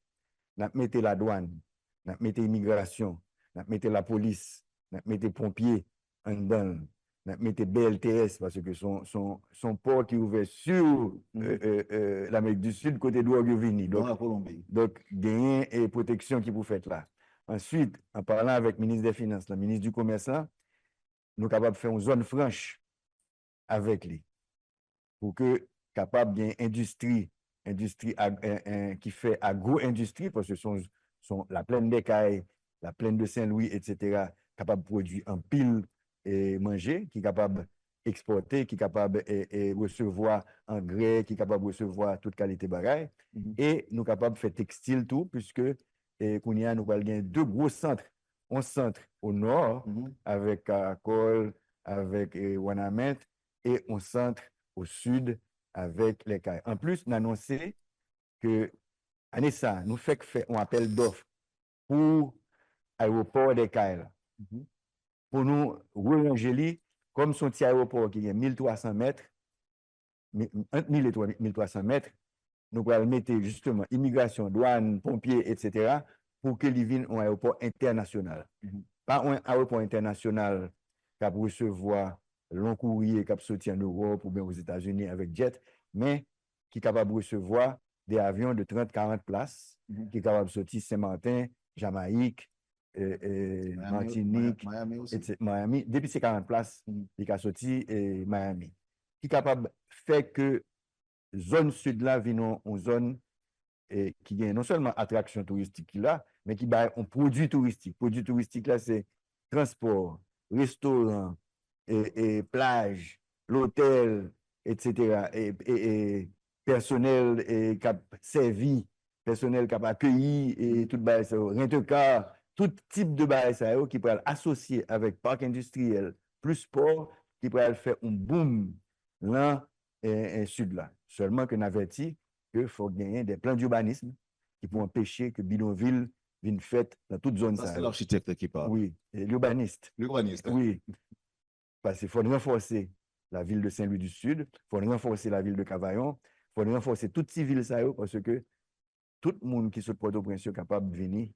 Nous mettons la douane, nous mettons l'immigration, nous mettons la police, nous mettons les pompiers en dedans. Nous mettons BLTS parce que son port qui est ouvert sur l'Amérique du Sud, côté d'Ouagovini. Dans la Colombie. Donc, gain et protection qui vous faites là. Ensuite, en parlant avec le ministre des Finances, le ministre du Commerce, là, nous sommes capables de faire une zone franche avec lui. pour que capable bien industrie qui fait agro-industrie, parce que la plaine d'Écailles, la plaine de Saint-Louis, etc., capable de produire en pile et manger, qui est capable d'exporter, qui est capable de recevoir engrais, qui est capable de recevoir toute qualité bagaille. Et nous capables de faire textile tout, puisque nous avons deux gros centres. Un centre au nord, avec Caracol, avec Wanamet, et un centre au sud, avec les CAI. En plus, on a annoncé que, année ça, nous fait un appel d'offres pour l'aéroport des CAI. Pour nous relanger, comme son petit aéroport qui est 1300 mètres, entre 1000 et 1300 mètres, nous allons mettre justement immigration, douane, pompiers, etc., pour que l'IVIN un aéroport international. Pas un aéroport international qui peut recevoir long courrier qui peut sortir en Europe ou bien aux États-Unis avec jet, mais qui est capable de recevoir des avions de 30-40 places, qui est capable de sortir Saint-Martin, Jamaïque, Martinique, Miami aussi. Miami. Depuis ces 40 places, il a sorti Miami. Qui est capable de faire que zone sud là vient une zone qui a non seulement attraction touristique là, mais qui a un produit touristique. Produit touristique là, c'est transport, restaurant, et plage, l'hôtel, etc. Et personnel qui a servi, personnel qui a accueilli, et tout le ça, rent-a-car, tout type de bail ça qui peut être associé avec parc industriel plus sport, qui peut faire un boom là et sud là. Seulement que n'avertit qu'il faut gagner des plans d'urbanisme qui vont empêcher que bidonville vienne faite dans toute zone. Ça, c'est l'architecte qui parle. Oui, l'urbaniste. L'urbaniste. Oui, parce qu'il faut renforcer la ville de Saint-Louis du Sud, il faut renforcer la ville de Cavaillon, il faut renforcer toutes ces villes parce que tout le monde qui se porte au prince est capable de venir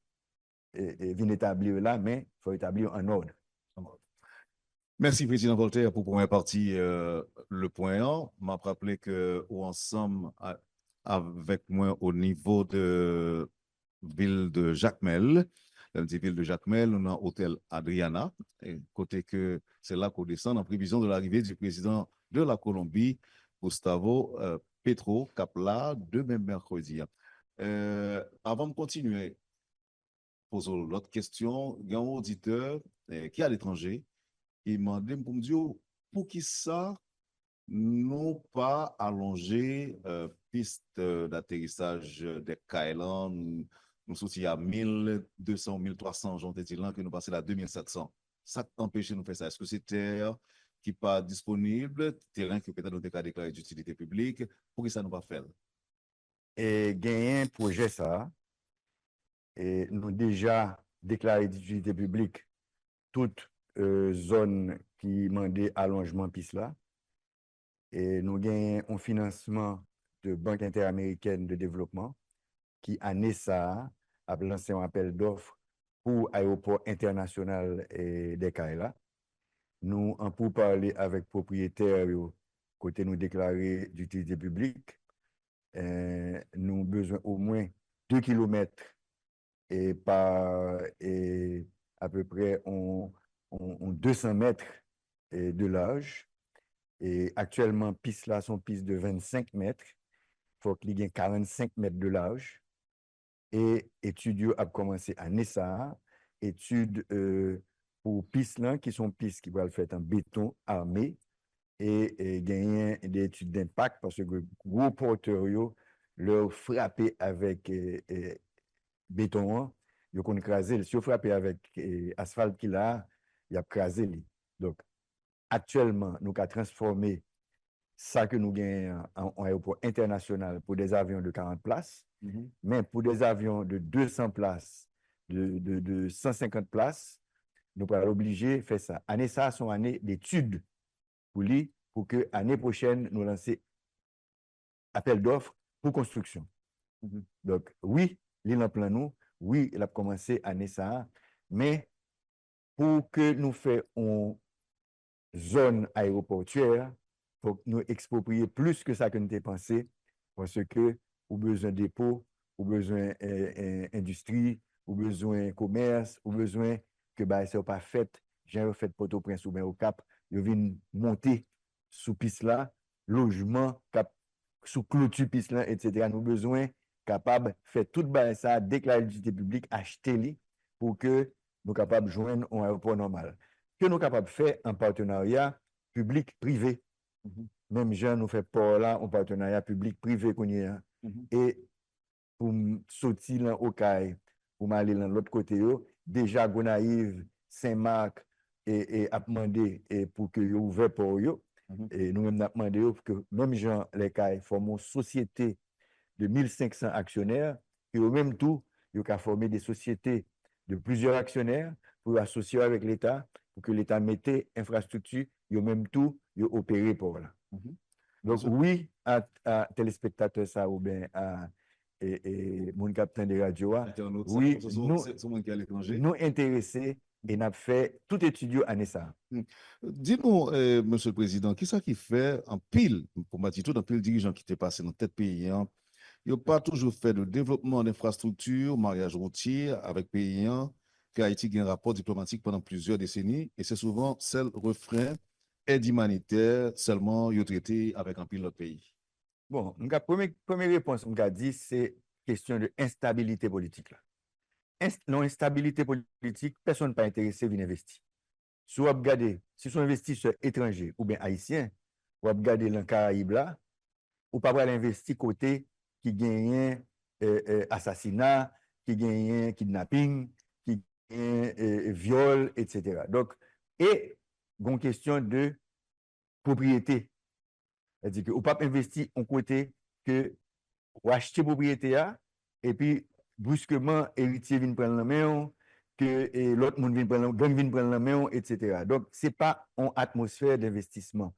établir là, mais il faut établir en ordre. Merci, Président Voltaire, pour première partie, le point 1. Je m'a rappelé que ensemble, avec moi, au niveau de ville de Jacmel, la petite ville de Jacmel, on a hôtel Adriana, et côté que c'est là qu'on descend en prévision de l'arrivée du président de la Colombie, Gustavo Petro, Capla, demain mercredi. Avant de continuer, poser l'autre question, il y a un auditeur qui est à l'étranger, il m'a demandé pour me dire pour qui ça non pas allonger piste d'atterrissage des Kailan, nous sommes à 1200, 1300, j'en ai dit là que nous passons à 2700. Ça t'empêche de nous faire ça. Est-ce que c'est terre qui n'est pas disponible, terrain qui peut-être nous déclaré d'utilité publique, pour que ça ne pas faire? Et gagner un projet ça, et nous déjà déclaré d'utilité publique toute zone qui demandait allongement piste là. Et nous gagnons un financement de Banque interaméricaine de développement qui, année ça, a lancé un appel d'offres pour l'aéroport international des Kaila. Nous, en pour parler avec propriétaires, côté nous déclarer d'utilité publique, nous avons besoin au moins 2 km et à peu près 200 mètres de large. Et actuellement, piste là sont pistes de 25 mètres. Il faut qu'il y ait 45 mètres de large. Et études a commencé à Nessa, études pour pistes là, qui sont pistes qui vont le faire en béton armé, et gagner des études d'impact parce que gros porteurs leur frapper avec béton, ils ont écrasé. Si vous frappez avec asphalte qu'il a, il a écrasé. Donc, actuellement, nous avons transformé ça que nous gagnons en aéroport international pour des avions de 40 places, mais pour des avions de 200 places, de 150 places, nous sommes obligés de faire ça. Année ça, sont années d'études pour que l'année prochaine, nous lancions appel d'offres pour construction. Donc, oui, l'île en plan nous, oui, il a commencé année ça, mais pour que nous fassions une zone aéroportuaire, il faut que nous exproprier plus que ça que nous avons pensé, parce que ou besoin de dépôt, ou besoin industrie, ou besoin commerce, ou besoin que bah, ça pas fait, j'ai fait Port-au-Prince ou bien au Cap, ils viennent monter sous piste là logement sous clôture piste là, etc. Nous besoin capable faire tout ça dès que la utilité publique acheter pour que nous capables de joindre un aéroport normal. Que nous capables de faire en partenariat public-privé. Même gens nous fait pas là en partenariat public-privé qu'on y a. Et pour sortir là au CAI, pour aller de l'autre côté, déjà Gonaïve, Saint-Marc et a demandé pour que vous ouvert pour eux. Et nous-mêmes avons demandé que même gens les CAI forment une société de 1500 actionnaires, et au même tout, ils ont formé des sociétés de plusieurs actionnaires pour associer avec l'État, pour que l'État mette infrastructure, et au même tout, ils opérer pour là. Donc, oui, à téléspectateurs, ça, ou bien à mon capitaine de radio, oui, nous intéressés et nous avons fait tout étudier à ça. Dis-nous, Monsieur le Président, qui ça qui fait en pile, pour ma tout, en pile dirigeant qui était passé dans tête pays, hein, il n'a pas toujours fait de développement d'infrastructures, mariage routier avec pays, hein, que Haïti a un rapport diplomatique pendant plusieurs décennies, et c'est souvent seul refrain aide humanitaire seulement il traité avec un pile d'autres pays. Bon, la première réponse, on a dit, c'est question de instabilité politique. Non, instabilité politique, personne n'est pas intéressé à investir. Si vous regardez, si sont investisseurs étrangers ou bien haïtiens, vous regardez dans le Caraïbe là, ou pas investir côté qui gagne assassinat, qui gagne kidnapping, qui gagne viol, etc. Donc, et une question de propriété. C'est-à-dire que vous pas investir en côté que vous achetez propriété et puis brusquement héritier vient prendre la main, que l'autre monde vient prendre la main, etc. Donc, ce n'est pas une atmosphère d'investissement.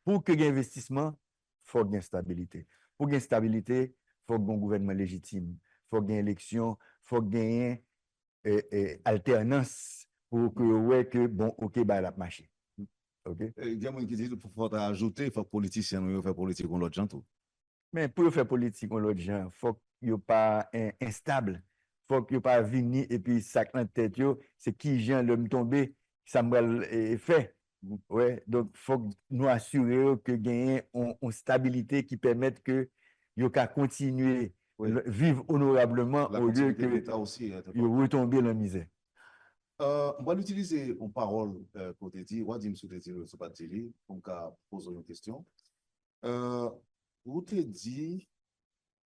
Pour que y ait investissement, il faut qu'il y ait stabilité. Pour qu'il y ait stabilité, il faut qu'il y ait un gouvernement légitime. Il faut qu'il y ait élection, il faut qu'il y ait alternance pour que, bon, ok, bah, elle a marché. Ok? Il y a des qui disent qu'il faut ajouter, il faut que les politiciens fassent politique contre l'autre gens tout. Mais pour faire politique contre l'autre gens, il faut qu'il n'y ait pas instable. Il faut qu'il n'y ait pas venir et puis ça en tête, c'est qui gens l'homme tombé, ça me fait. Ouais, donc il faut nous assurer que gagne une stabilité qui permette que yo ka continuer vivre honorablement au lieu que l'État aussi yo retomber dans la misère. On va utiliser une parole pour te dire, on va dire monsieur te dire ce pas télé pour poser une question. Vous te dit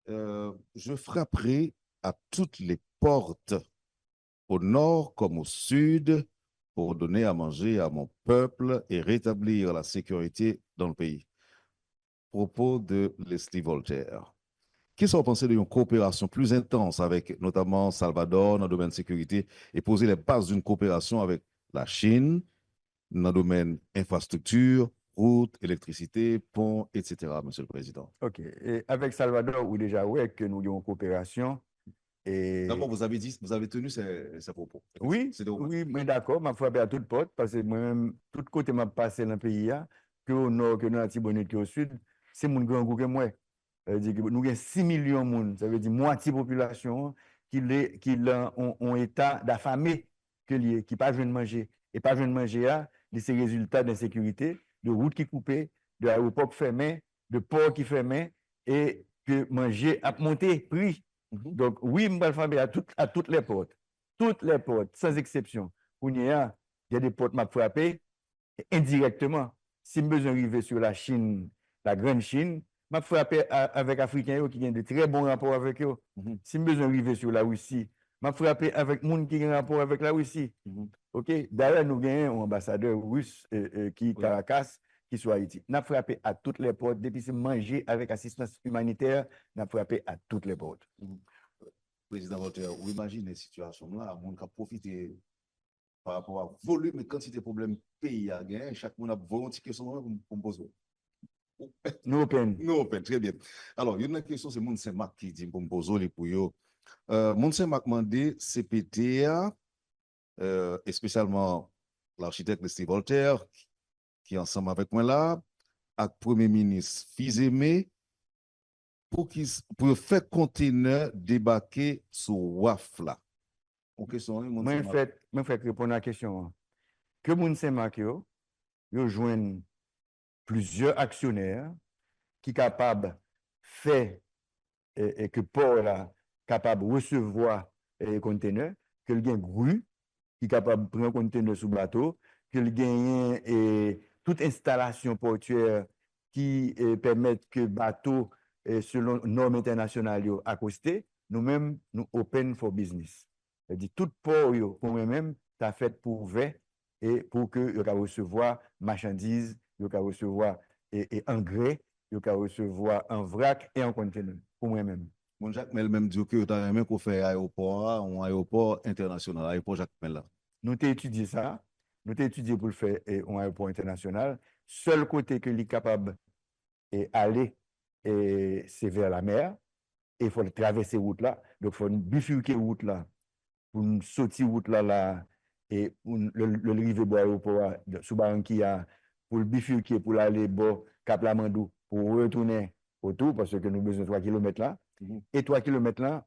je frapperai à toutes les portes au nord comme au sud pour donner à manger à mon peuple et rétablir la sécurité dans le pays. Propos de Leslie Voltaire. Qu'est-ce que vous pensez d'une coopération plus intense avec notamment Salvador dans le domaine de sécurité et poser les bases d'une coopération avec la Chine dans le domaine infrastructure, route, électricité, pont, etc., Monsieur le Président? OK. Et avec Salvador, ou déjà, ouais, que nous avons une coopération. D'abord, vous avez tenu ces propos. Oui, oui, mais d'accord, je frappé à toute porte parce que moi-même, tout côté m'a passé dans le pays, que au nord, que dans la Tibonite, que au sud, c'est mon grand goût que moi. Nous avons 6 millions de monde, ça veut dire moitié population qui ont état d'affamé, qui pas besoin de manger. Et pas besoin de manger, c'est le résultat d'insécurité, de routes qui coupées, de aéroports fermés, de ports qui fermés, et que manger a monté prix. Donc, oui, je vais frapper à toutes les portes. Toutes les portes, sans exception. Il y a des portes qui frappé indirectement. Si je besoin d'arriver sur la Chine, la grande Chine, je frappé avec les Africains qui ont de très bons rapports avec eux. Si je besoin d'arriver sur la Russie, je frappé avec les gens qui ont un rapport avec la Russie. OK? D'ailleurs, nous avons un ambassadeur russe qui est Caracas, qui soit Haïti. Nous avons frappé à toutes les portes. Depuis que manger avec assistance humanitaire, nous avons frappé à toutes les portes. Président Voltaire, vous imaginez cette situation-là, on a profité par rapport à volume et quantité de problèmes pays à gagner, chaque monde a volontiers question pour me poser. Nous open. Nous open, très bien. Alors, il y a une question, c'est Moun Saint-Marc qui dit pour me poser les pouillots. Moun Saint-Marc m'a dit CPTA, et spécialement l'architecte Leslie Voltaire, qui est ensemble avec moi là, avec le Premier ministre Fils-Aimé, pour faire conteneur débarquer sur WAF là. Moi, je fais répondre à la question. Que Moun Saint-Marc, yo joignent plusieurs actionnaires qui est capable de faire et que port là capable de recevoir les conteneurs, que le gain grue qui est capable de prendre un conteneur sous bateau, que le gain et toute installation portuaire qui permet que bateau selon normes internationales yo accosté, nous-mêmes nous open for business. C'est-à-dire tout port yo pour moi-même t'as fait pour ouvert et pour que yo ka recevoir marchandises, yo ka recevoir et engrais, yo ka recevoir en vrac et en conteneur pour moi-même. Mon Jacques Mel même dit que tu as même qu'on fait aéroport, un aéroport international, aéroport Jacques Mel là. Nous avons étudié ça, nous avons étudié pour le faire un aéroport international. Seul côté que est capable d'aller, c'est vers la mer. Et il faut traverser route là. Donc, il faut bifurquer route là pour sortir route là et pour le river à l'aéroport sous Barranquilla pour le bifurquer pour aller au Cap Lamandou pour retourner autour parce que nous avons besoin de 3 km là. Et 3 km là,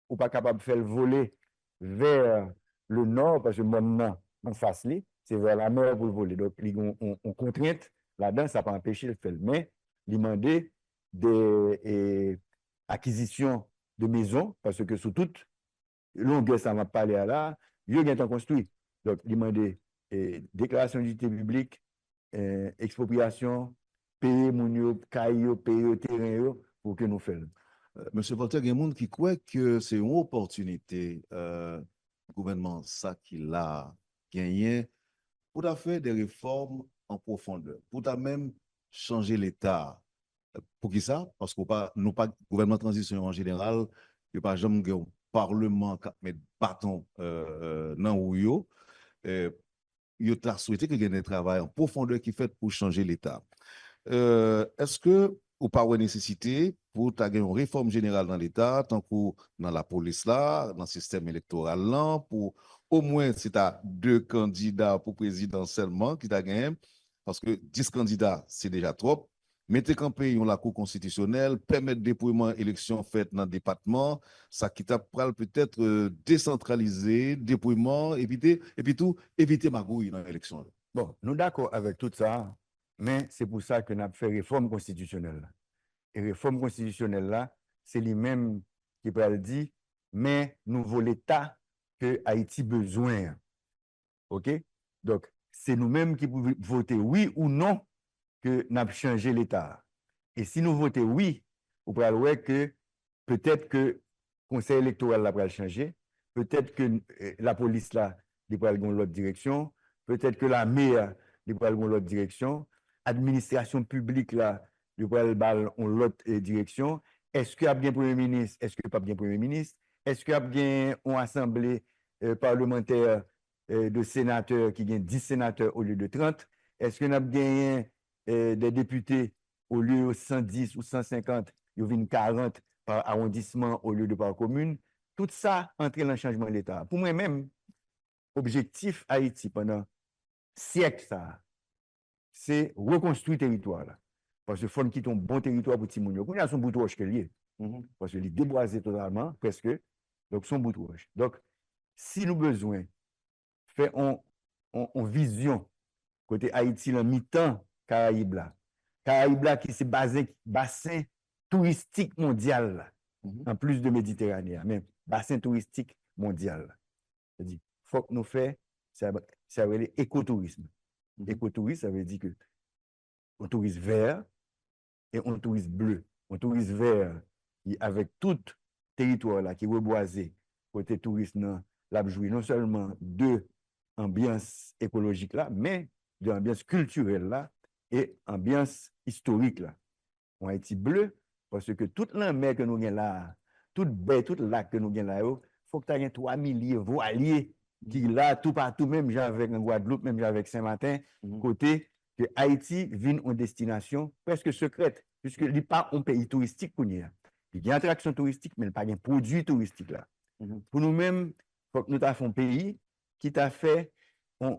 on n'est pas capable de faire le voler vers le nord parce que maintenant, en face, c'est vers la mer pour le voler. Donc, on contrainte là-dedans, ça peut empêcher de faire. Mais, il demander des acquisitions de maisons parce que sous toute longueur, ça va parler à là, il y a un construit. Donc, il demander déclaration d'utilité publique, expropriation, payer mon yo, caillou, payer terrain pour que nous fassions. Monsieur Voltaire, il y a des gens qui croient que c'est une opportunité, gouvernement, ça qu'il a gagné, pour faire des réformes en profondeur, pour même changer l'État. Pour qui ça? Parce que nous pas gouvernement de transition en général, il n'y a pas jamais un parlement qui met bâton dans le il a souhaité qu'il y ait un travail en profondeur qui fait pour changer l'État. Est-ce que ou pas une nécessité pour une réforme générale dans l'État, tant que dans la police là, dans le système électoral là, pour au moins si tu as 2 candidats pour président seulement qui t'a gagné, parce que 10 candidats, c'est déjà trop. Mettez campé la Cour constitutionnelle, permettre dépouillement élection faite dans le département, ça qui t'a peut-être décentraliser, dépouillement, éviter, et puis tout, éviter magouille dans l'élection. Bon, nous d'accord avec tout ça, mais c'est pour ça que nous avons fait réforme constitutionnelle. Et réforme constitutionnelle là, c'est lui-même qui peut le dire, mais nouveau l'État que Haïti besoin. OK? Donc, c'est nous-mêmes qui pouvons voter oui ou non que nous avons changé l'État. Et si nous votons oui, on pourra voir que peut-être que le conseil électoral là va changer, peut-être que la police là va aller dans l'autre direction, peut-être que la maire va aller dans l'autre direction, l'administration publique là va aller dans l'autre direction. Est-ce qu'il y a bien Premier ministre? Est-ce qu'il n'y a pas bien Premier ministre? Est-ce qu'il y a bien une assemblée parlementaire de sénateurs qui gagne 10 sénateurs au lieu de 30? Est-ce qu'il y a bien des députés au lieu de 110 ou 150, il y a 40 par arrondissement au lieu de par commune? Tout ça entre dans le changement de l'État. Pour moi-même, objectif Haïti pendant siècle ça, c'est reconstruire le territoire là. Parce qu'il faut quitter un bon territoire pour Timounio. Il y a son bout de roche qu'il y est. Parce qu'il est déboisé totalement, presque. Donc, son bout de roche. Donc, si nous avons besoin de faire une vision côté Haïti, le mi-temps Caraïbes là. Caraïbes là qui c'est bassin touristique mondial, en plus de Méditerranée, même bassin touristique mondial. C'est-à-dire, il faut que nous fassions, ça veut dire écotourisme. Écotourisme, ça veut dire que on touriste vert et on touriste bleu. On touriste vert avec tout territoire là qui est reboisé, côté tourisme, là, jouer non seulement de ambiance écologique là, mais de l'ambiance culturelle là et ambiance historique là. On Haïti bleu parce que toute la mer que nous avons là, toute baie, tout lac que nous avons là, il faut que tu aies 3 milliers voiliers qui là tout partout, même avec en Guadeloupe, même avec Saint-Martin, côté que Haïti vient en destination presque secrète, puisque il n'est pas un pays touristique pour nous. Il y a une attraction touristique, mais il n'y a pas de produit touristique là. Pour nous-mêmes, il faut que nous fassions un pays qui t'a fait une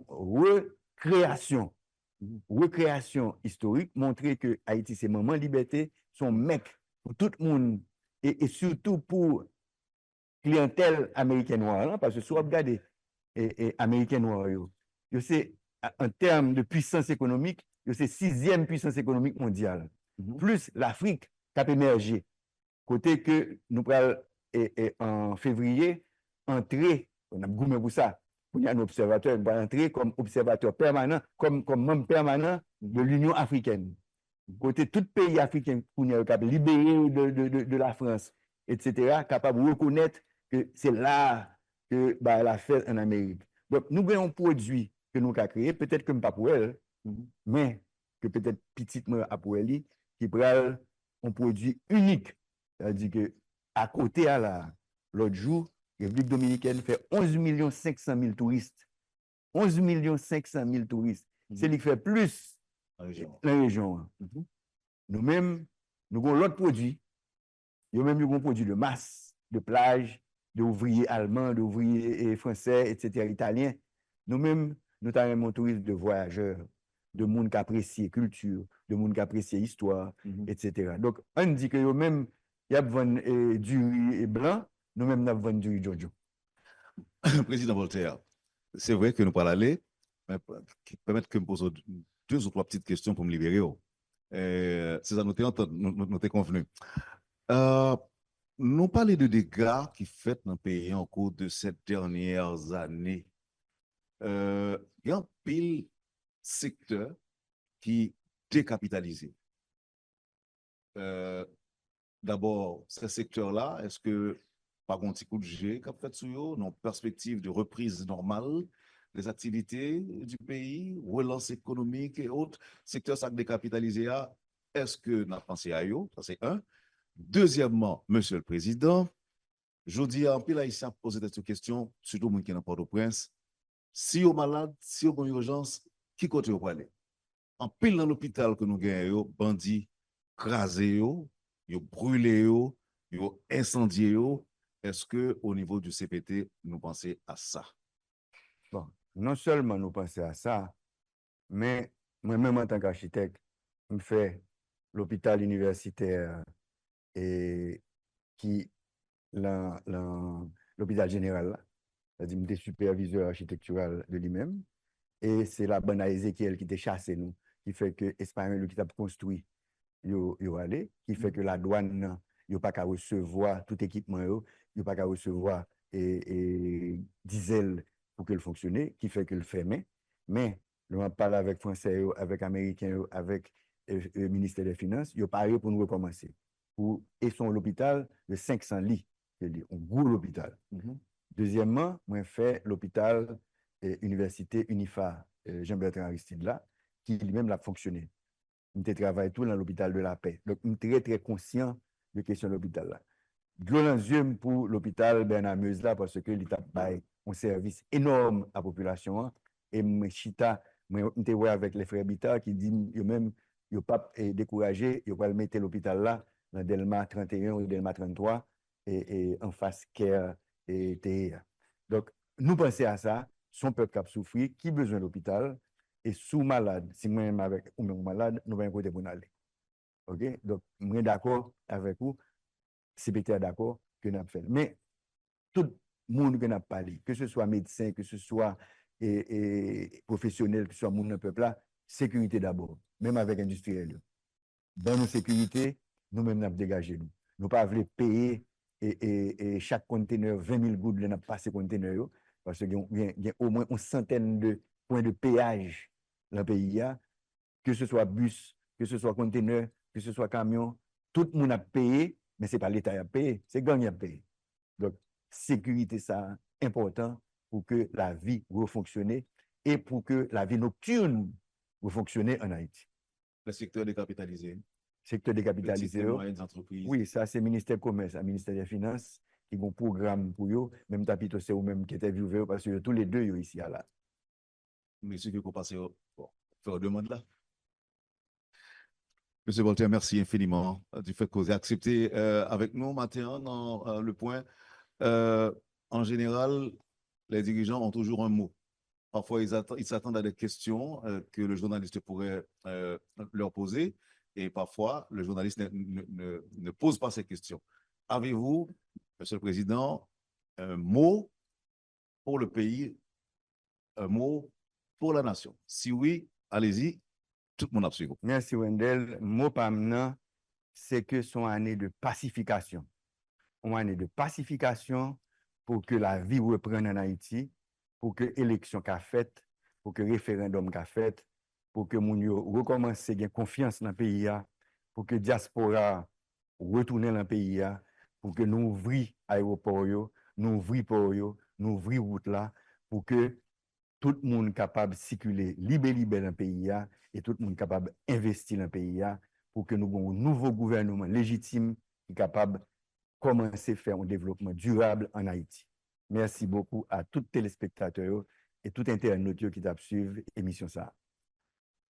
recréation historique, montrer que Haïti, c'est moment de liberté, son mec pour tout le monde, et surtout pour clientèle américaine noire, hein, parce que si vous regardez américain noir, c'est en termes de puissance économique, c'est 6e puissance économique mondiale. plus l'Afrique qui a émergé. Côté que nous prenons en février, entrer, on a goûté pour ça, pour y a un observateur, va entrer comme observateur permanent, comme membre permanent de l'Union africaine. Côté tout pays africain pour nous libéré de la France, etc., capable de reconnaître que c'est là que bah, la fête en Amérique. Donc, nous avons un produit que nous avons créé, peut-être que pas pour elle, mais que peut-être petitement pour elle, qui prend un produit unique. C'est-à-dire que à côté, l'autre jour, la République dominicaine fait 11 500 000 touristes. 11 500 000 touristes. C'est lui qui fait plus dans la région. Nous-mêmes, nous avons l'autre produit. Nous même nous avons produit de masse, de plage, d'ouvriers allemands, d'ouvriers français, etc., italiens. Nous-mêmes, nous avons un tourisme de voyageurs, de monde qui apprécie culture, de monde qui apprécie histoire, etc. Donc, on dit que nous-mêmes, il y a du riz blanc, nous-mêmes, nous avons du riz jojo. Président Voltaire, c'est vrai que nous parlons aller, mais permettre que je me pose 2 ou 3 petites questions pour me libérer. C'est ça, nous t'avons convenu. Nous parlons de dégâts qui fait dans le pays en cours de ces dernières années. Il y a un pile secteur qui décapitalisé. D'abord, ce secteur-là, est-ce que, par un petit coup de jet, qu'a fait sur eux, non perspective de reprise normale des activités du pays, relance économique et autres, secteur ça décapitalisé, est-ce que nous avons pensé à eux? Ça, c'est un. Deuxièmement, Monsieur le Président, je dis à un pile haïtien poser cette question, surtout moi qui n'ai pas Port-au-Prince. Si vous êtes malade, si vous avez une urgence, qui côté vous aller? En pile dans l'hôpital que nous gagnons, bandits crasés, yo brûlé, yo incendié. Est-ce que au niveau du CPT, nous pensons à ça? Bon, non seulement nous pensons à ça, mais moi-même en tant qu'architecte, je fais l'hôpital universitaire et qui l'hôpital général, c'est-à-dire que je suis superviseur architectural de lui-même, et c'est la bonne Ézéchiel qui t'a chassé nous, qui fait que Espagnol qui t'a construit, yo allé, qui fait que la douane, yo pas qu'à recevoir tout équipement, yo pas qu'à recevoir et diesel pour qu'elle fonctionne, qui fait que le fermé. Mais nous parle avec Français, avec Américains, avec le ministère des Finances, yo parlé pour nous recommencer. Et son hôpital de 500 lits, c'est-à-dire un gros hôpital. Deuxièmement, moi fait l'hôpital université Unifa Jean-Bertrand Aristide là, qui lui-même l'a fonctionné. Je travaille tout dans l'hôpital de la paix. Donc, je suis très, très conscient de la question de l'hôpital là. Glorieux pour l'hôpital Bernard Meuse là, parce que l'État a un service énorme à la population. Et je suis avec les frères Bita qui disent eux-mêmes, ils ne pas découragé, ils vont mettre l'hôpital là, dans Delma 31 ou Delma 33, et en face Caire et TEA. Donc, nous pensons à ça, son peuple qui a souffert, qui a besoin d'hôpital, et sous malade, si moi-même avec ou même malade, nous allons côté pour nous aller. OK? Donc, je suis d'accord avec vous, CPT est d'accord que nous avons fait. Mais tout le monde qui n'a pas parlé, que ce soit médecin, que ce soit professionnel, que ce soit monde dans le peuple là, sécurité d'abord, même avec industriel. Dans nos sécurités, nous-mêmes, nous avons dégagé nous. Nous pas voulu payer et chaque conteneur 20 000 gouttes, nous avons passé conteneur, parce qu'il y a au moins une centaine de points de péage dans le pays, que ce soit bus, que ce soit conteneur, que ce soit camion, tout le monde a payé, mais ce n'est pas l'État qui a payé, c'est le gang qui a payé. Donc, sécurité, c'est important pour que la vie refonctionne et pour que la vie nocturne refonctionne en Haïti. Le secteur décapitalisé. Secteur décapitalisé. Petites et moyennes entreprises. Oui, ça, c'est le ministère du Commerce, le ministère des Finances, qui ont un programme pour eux. Même Tapito, c'est eux-mêmes qui étaient vus parce que tous les deux, ils sont ici à là. Mais ce que vous passez, faire demande là. Monsieur Voltaire, merci infiniment du fait que vous avez accepté avec nous matin dans le point. En général, les dirigeants ont toujours un mot. Parfois, ils s'attendent à des questions que le journaliste pourrait leur poser et parfois, le journaliste ne pose pas ces questions. Avez-vous, Monsieur le Président, un mot pour le pays, un mot pour la nation? Si oui, allez-y. tout le monde a suivi. Merci Wendell. Mot pamnan, c'est que son année de pacification. Une année de pacification pour que la vie reprenne en Haïti, pour que l'élection qu'a faite, pour que le référendum qu'a fait, pour que moun yo recommence à gagner confiance dans le pays, pour que diaspora retourne dans le pays, pour que nous ouvrions l'aéroport, nous ouvrions port, nous ouvrions route là, pour que tout le monde capable de circuler libre dans le pays et tout le monde capable d'investir dans le pays pour que nous ayons un nouveau gouvernement légitime qui est capable de commencer à faire un développement durable en Haïti. Merci beaucoup à tous les téléspectateurs et tout internautes qui suivent l'émission ça.